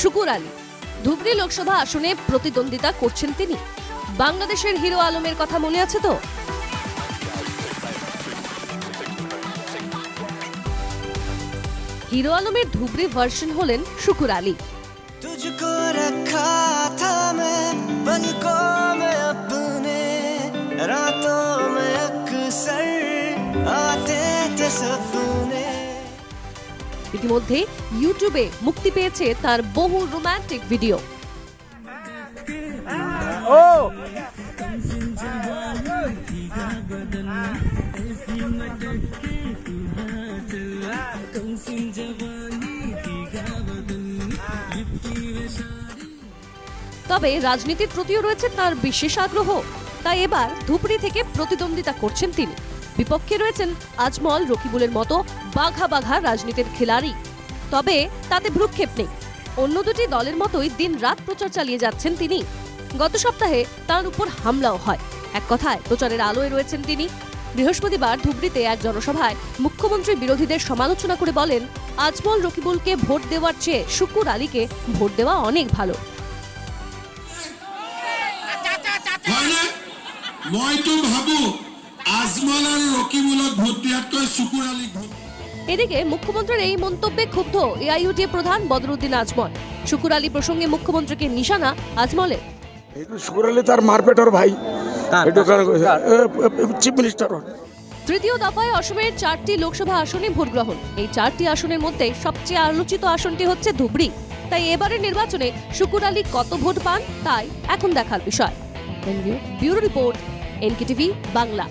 শুকুর আলী। ধুবড়ী লোকসভা আসনে প্রতিদ্বন্দ্বিতা করছেন তিনি। বাংলাদেশের হিরো আলমের কথা মনে আছে তো? হিরো আলমের ধুবড়ী ভার্সন হলেন শুকুর আলী। तुझको रखा था मैं पलकों में अपने, रातों में अक्सर आते थे सपने। ইতিমধ্যে ইউটিউবে মুক্তি পেয়েছে তার বহু রোমান্টিক ভিডিও। তবে রাজনীতির প্রতিও রয়েছে তার বিশেষ আগ্রহ, তাই এবার ধুবড়ী থেকে প্রতিদ্বন্দ্বিতা করছেন তিনি। বিপক্ষে রয়েছেন আজমল, রকিবুলের মতো বাঘা বাঘা রাজনীতির খেলাড়ি। তবে তাতে ভ্রুক্ষেপ নেই। অন্য দুটি দলের মতোই দিন রাত প্রচার চালিয়ে যাচ্ছেন তিনি। গত সপ্তাহে তার উপর হামলাও হয়। এক কথায় প্রচারের আলোয় রয়েছেন তিনি। বৃহস্পতিবার ধুবড়ীতে এক জনসভায় মুখ্যমন্ত্রী বিরোধীদের সমালোচনা করে বলেন, আজমল, রকিবুলকে ভোট দেওয়ার চেয়ে শুকুর আলীকে ভোট দেওয়া অনেক ভালো। এদিকে মুখ্যমন্ত্রীর এই মন্তব্যে ক্ষুব্ধ এআইইউডি প্রধান বদরুদ্দিন আজমল। শুকুর আলী প্রসঙ্গে মুখ্যমন্ত্রীকে নিশানা আজমলের। শুকুর আলী তার মারপেটের ভাই, চিফ মিনিস্টার। তৃতীয় দফায় অসমের 4টি লোকসভা আসনে ভোট গ্রহণ। এই 4টি আসনের মধ্যে সবচেয়ে আলোচিত আসনটি হচ্ছে ধুবড়ী। তাই এবারের নির্বাচনে শুকুর আলী কত ভোট পান তাই এখন দেখার বিষয়। Bureau report, NKTV Bangla.